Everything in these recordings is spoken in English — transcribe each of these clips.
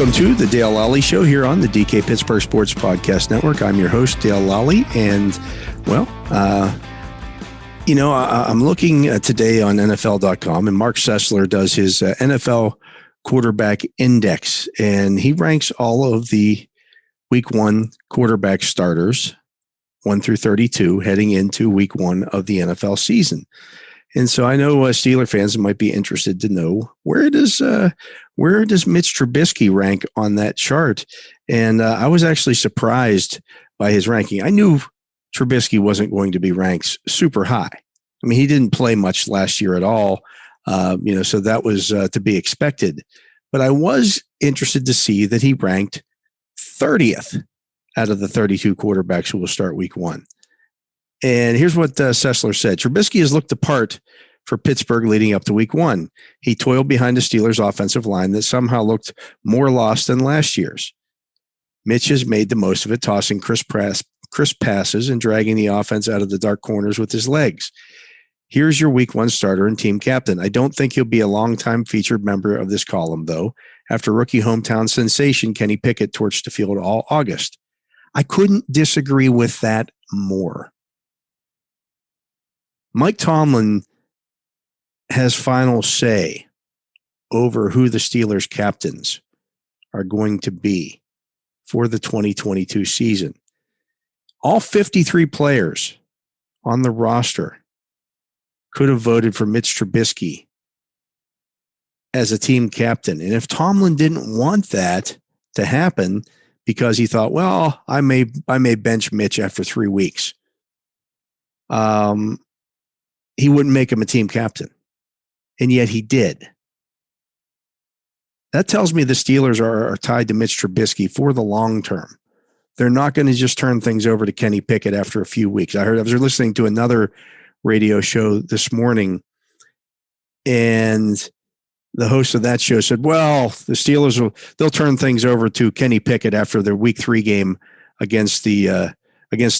Welcome to the Dale Lolley Show here on the DK Pittsburgh Sports Podcast Network. I'm your host, Dale Lolley, and, well, I'm looking today on NFL.com, and Mark Sessler does his NFL quarterback index, and he ranks all of the Week 1 quarterback starters, 1 through 32, heading into Week 1 of the NFL season. And so I know Steeler fans might be interested to know where does Mitch Trubisky rank on that chart? And I was actually surprised by his ranking. I knew Trubisky wasn't going to be ranked super high. I mean, he didn't play much last year at all, so that was to be expected. But I was interested to see that he ranked 30th out of the 32 quarterbacks who will start Week 1. And here's what Sessler said. Trubisky has looked the part for Pittsburgh leading up to Week 1. He toiled behind the Steelers' offensive line that somehow looked more lost than last year's. Mitch has made the most of it, tossing crisp passes and dragging the offense out of the dark corners with his legs. Here's your Week 1 starter and team captain. I don't think he'll be a long-time featured member of this column, though, after rookie hometown sensation Kenny Pickett torched the field all August. I couldn't disagree with that more. Mike Tomlin has final say over who the Steelers captains are going to be for the 2022 season. All 53 players on the roster could have voted for Mitch Trubisky as a team captain. And if Tomlin didn't want that to happen because he thought, well, I may bench Mitch after 3 weeks, he wouldn't make him a team captain. And yet he did. That tells me the Steelers are tied to Mitch Trubisky for the long term. They're not going to just turn things over to Kenny Pickett after a few weeks. I was listening to another radio show this morning, and the host of that show said, well, the Steelers they'll turn things over to Kenny Pickett after their Week 3 game against the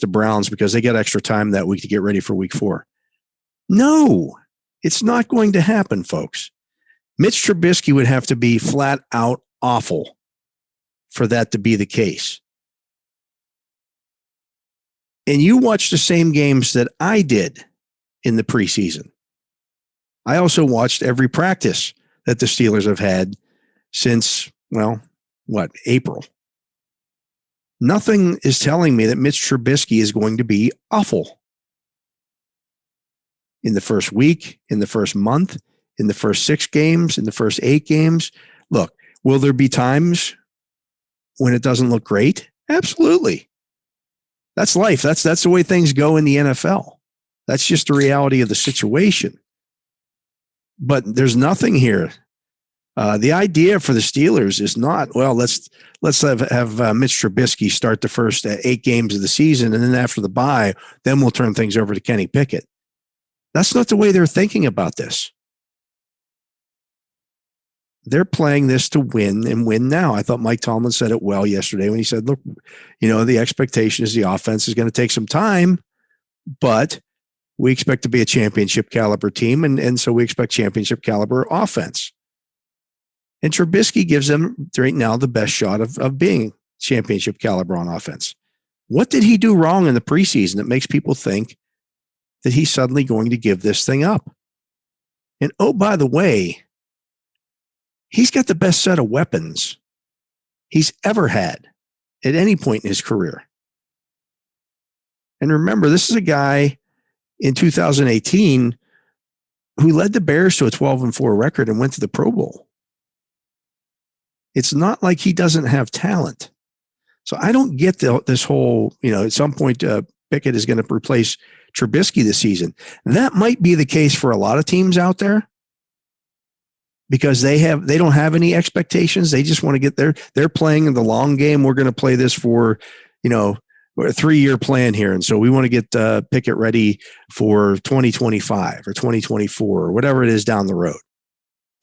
Browns because they get extra time that week to get ready for Week 4. No, it's not going to happen, folks. Mitch Trubisky would have to be flat out awful for that to be the case. And you watch the same games that I did in the preseason. I also watched every practice that the Steelers have had since, April. Nothing is telling me that Mitch Trubisky is going to be awful in the first week, in the first month, in the first 6 games, in the first 8 games. Look, will there be times when it doesn't look great? Absolutely. That's life. That's the way things go in the NFL. That's just the reality of the situation. But there's nothing here. The idea for the Steelers is not, well, let's have Mitch Trubisky start the first 8 games of the season, and then after the bye, then we'll turn things over to Kenny Pickett. That's not the way they're thinking about this. They're playing this to win and win now. I thought Mike Tomlin said it well yesterday when he said, look, the expectation is the offense is going to take some time, but we expect to be a championship caliber team. And so we expect championship caliber offense. And Trubisky gives them right now the best shot of being championship caliber on offense. What did he do wrong in the preseason that makes people think that he's suddenly going to give this thing up? And oh, by the way, he's got the best set of weapons he's ever had at any point in his career. And remember, this is a guy in 2018 who led the Bears to a 12-4 record and went to the Pro Bowl. It's not like he doesn't have talent. So I don't get this whole, at some point Pickett is going to replace Trubisky this season. That might be the case for a lot of teams out there because they don't have any expectations. They just want to get there. They're playing in the long game. We're going to play this for, a 3-year plan here. And so we want to get Pickett ready for 2025 or 2024 or whatever it is down the road.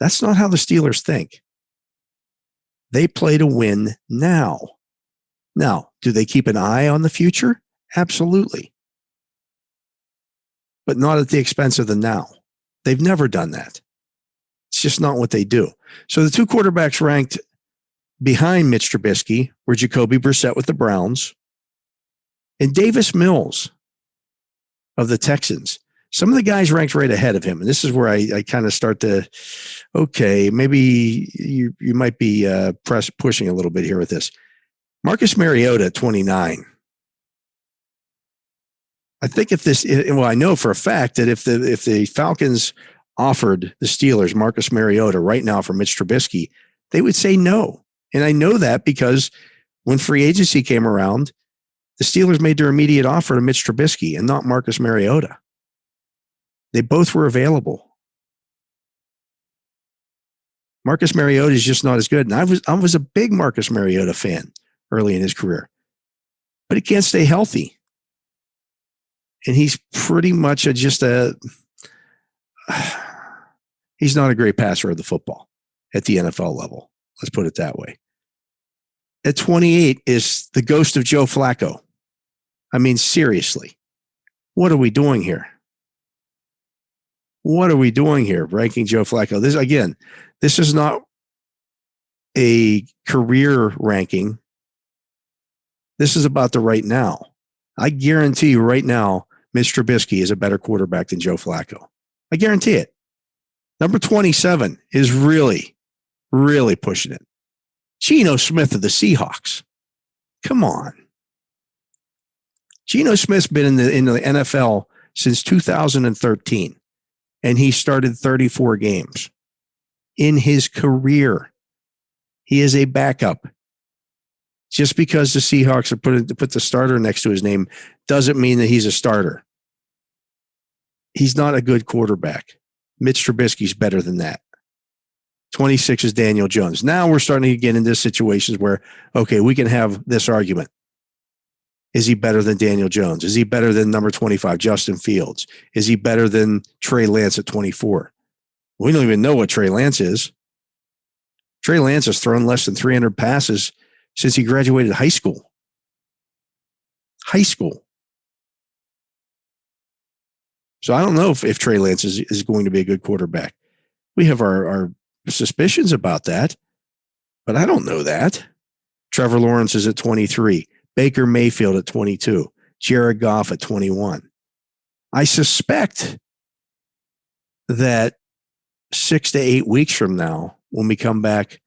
That's not how the Steelers think. They play to win now. Now, do they keep an eye on the future? Absolutely. But not at the expense of the now. They've never done that. It's just not what they do. So the 2 quarterbacks ranked Behind Mitch Trubisky were Jacoby Brissett with the Browns and Davis Mills of the Texans. Some of the guys ranked right ahead of him. And this is where I kind of start to, okay, maybe you might be pushing a little bit here with this. Marcus Mariota at 29. I think I know for a fact that if the Falcons offered the Steelers Marcus Mariota right now for Mitch Trubisky, they would say no. And I know that because when free agency came around, the Steelers made their immediate offer to Mitch Trubisky and not Marcus Mariota. They both were available. Marcus Mariota is just not as good. And I was a big Marcus Mariota fan early in his career, but he can't stay healthy. And he's pretty much he's not a great passer of the football at the NFL level. Let's put it that way. At 28 is the ghost of Joe Flacco. I mean, seriously, what are we doing here? What are we doing here, ranking Joe Flacco? This is not a career ranking. This is about the right now. I guarantee you right now, Mitch Trubisky is a better quarterback than Joe Flacco. I guarantee it. Number 27 is really, really pushing it. Geno Smith of the Seahawks. Come on. Geno Smith's been in the NFL since 2013. And he started 34 games in his career. He is a backup. Just because the Seahawks are put the starter next to his name doesn't mean that he's a starter. He's not a good quarterback. Mitch Trubisky's better than that. 26 is Daniel Jones. Now we're starting to get into situations where, okay, we can have this argument. Is he better than Daniel Jones? Is he better than number 25, Justin Fields? Is he better than Trey Lance at 24? We don't even know what Trey Lance is. Trey Lance has thrown less than 300 passes since he graduated high school. So I don't know if Trey Lance is going to be a good quarterback. We have our suspicions about that, but I don't know that. Trevor Lawrence is at 23. Baker Mayfield at 22, Jared Goff at 21. I suspect that 6 to 8 weeks from now, when we come back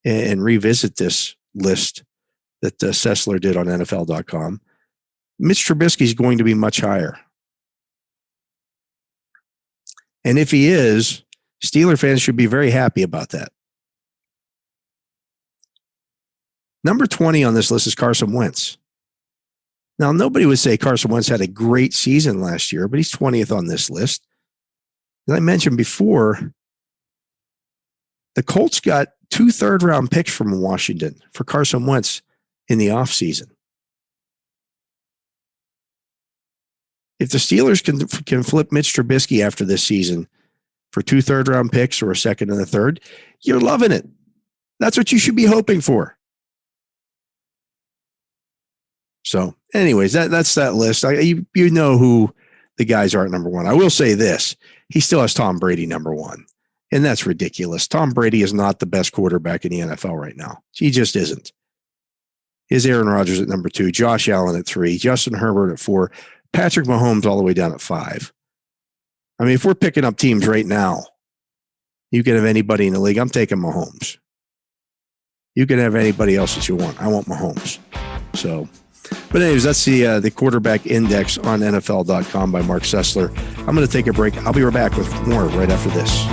and revisit this list that Sessler did on NFL.com, Mitch Trubisky is going to be much higher. And if he is, Steeler fans should be very happy about that. Number 20 on this list is Carson Wentz. Now, nobody would say Carson Wentz had a great season last year, but he's 20th on this list. As I mentioned before, the Colts got 2 third-round picks from Washington for Carson Wentz in the offseason. If the Steelers can flip Mitch Trubisky after this season for 2 third-round picks or a second and a third, you're loving it. That's what you should be hoping for. So, anyways, that's that list. You know who the guys are at number 1. I will say this. He still has Tom Brady number 1. And that's ridiculous. Tom Brady is not the best quarterback in the NFL right now. He just isn't. Is Aaron Rodgers at number 2, Josh Allen at 3, Justin Herbert at 4, Patrick Mahomes all the way down at 5. I mean, if we're picking up teams right now, you can have anybody in the league. I'm taking Mahomes. You can have anybody else that you want. I want Mahomes. So, but anyways, that's the quarterback index on NFL.com by Mark Sessler. I'm going to take a break. I'll be right back with more right after this.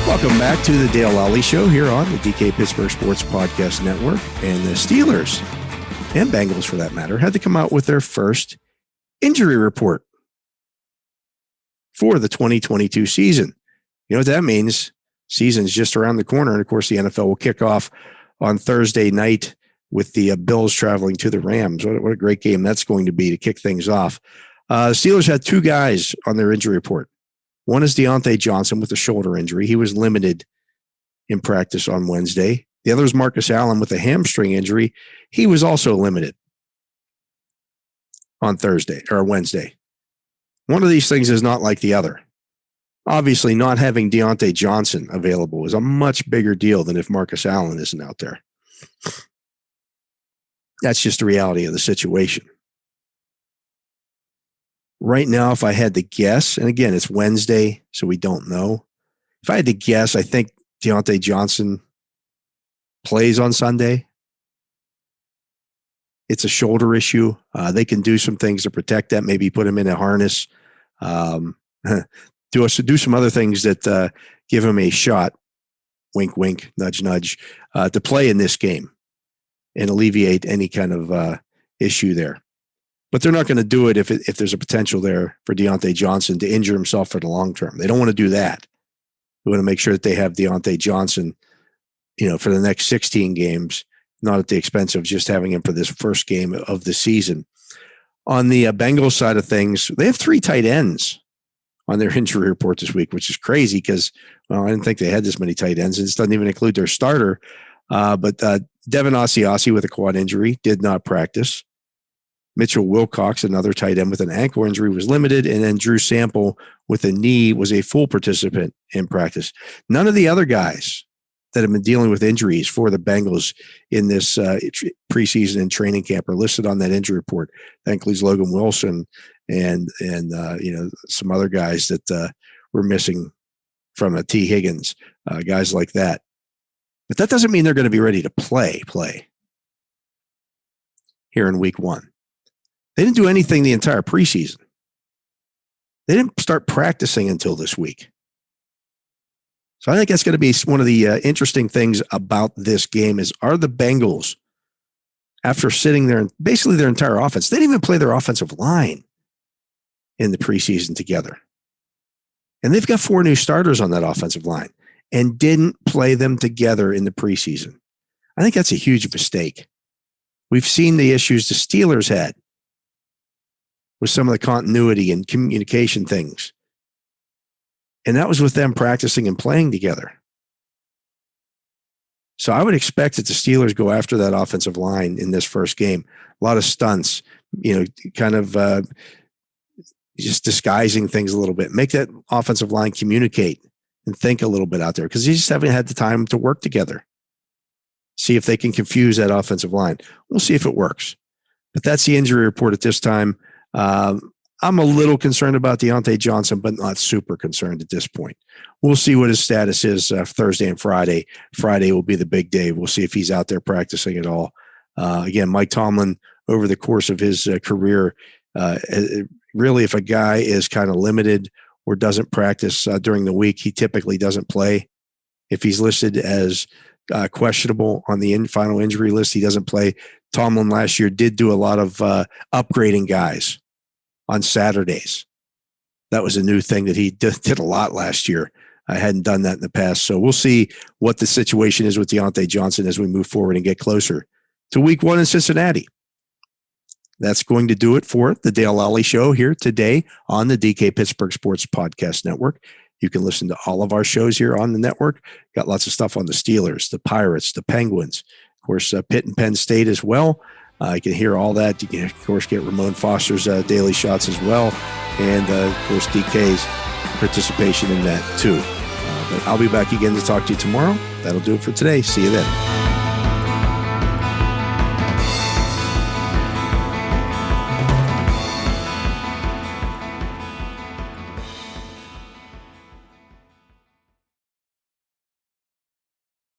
Welcome back to the Dale Lolley Show here on the DK Pittsburgh Sports Podcast Network. And the Steelers, and Bengals for that matter, had to come out with their first injury report for the 2022 season. You know what that means? Season's just around the corner. And of course, the NFL will kick off on Thursday night with the Bills traveling to the Rams. What a great game that's going to be to kick things off. Steelers had 2 guys on their injury report. One is Deontay Johnson with a shoulder injury. He was limited in practice on Wednesday. The other is Marcus Allen with a hamstring injury. He was also limited on Thursday or Wednesday. One of these things is not like the other. Obviously, not having Deontay Johnson available is a much bigger deal than if Marcus Allen isn't out there. That's just the reality of the situation. Right now, if I had to guess, and again, it's Wednesday, so we don't know. If I had to guess, I think Deontay Johnson plays on Sunday. It's a shoulder issue. They can do some things to protect that, maybe put him in a harness. Do some other things that give him a shot, wink, wink, nudge, nudge, to play in this game and alleviate any kind of issue there. But they're not going to do it if there's a potential there for Deontay Johnson to injure himself for the long term. They don't want to do that. They want to make sure that they have Deontay Johnson, for the next 16 games, not at the expense of just having him for this first game of the season. On the Bengals side of things, they have 3 tight ends on their injury report this week, which is crazy because, I didn't think they had this many tight ends. And this doesn't even include their starter. But Devin Asiasi with a quad injury did not practice. Mitchell Wilcox, another tight end with an ankle injury, was limited. And then Drew Sample with a knee was a full participant in practice. None of the other guys that have been dealing with injuries for the Bengals in this preseason and training camp are listed on that injury report. That includes Logan Wilson and some other guys that were missing from T. Higgins, guys like that. But that doesn't mean they're going to be ready to play here in week 1. They didn't do anything the entire preseason. They didn't start practicing until this week. So I think that's going to be one of the interesting things about this game is, are the Bengals, after sitting there and basically their entire offense, they didn't even play their offensive line in the preseason together. And they've got 4 new starters on that offensive line and didn't play them together in the preseason. I think that's a huge mistake. We've seen the issues the Steelers had with some of the continuity and communication things. And that was with them practicing and playing together. So I would expect that the Steelers go after that offensive line in this first game. A lot of stunts, kind of just disguising things a little bit. Make that offensive line communicate and think a little bit out there because they just haven't had the time to work together. See if they can confuse that offensive line. We'll see if it works. But that's the injury report at this time. I'm a little concerned about Deontay Johnson, but not super concerned at this point. We'll see what his status is Thursday and Friday. Friday will be the big day. We'll see if he's out there practicing at all. Again, Mike Tomlin, over the course of his career, really, if a guy is kind of limited or doesn't practice during the week, he typically doesn't play. If he's listed as questionable on the final injury list, he doesn't play. Tomlin last year did do a lot of upgrading guys on Saturdays. That was a new thing that he did a lot last year. I hadn't done that in the past. So we'll see what the situation is with Deontay Johnson as we move forward and get closer to week 1 in Cincinnati. That's going to do it for the Dale Lolley Show here today on the DK Pittsburgh Sports Podcast Network. You can listen to all of our shows here on the network. Got lots of stuff on the Steelers, the Pirates, the Penguins, of course, Pitt and Penn State as well. You can hear all that. You can, of course, get Ramon Foster's daily shots as well. And, of course, DK's participation in that too. But I'll be back again to talk to you tomorrow. That'll do it for today. See you then.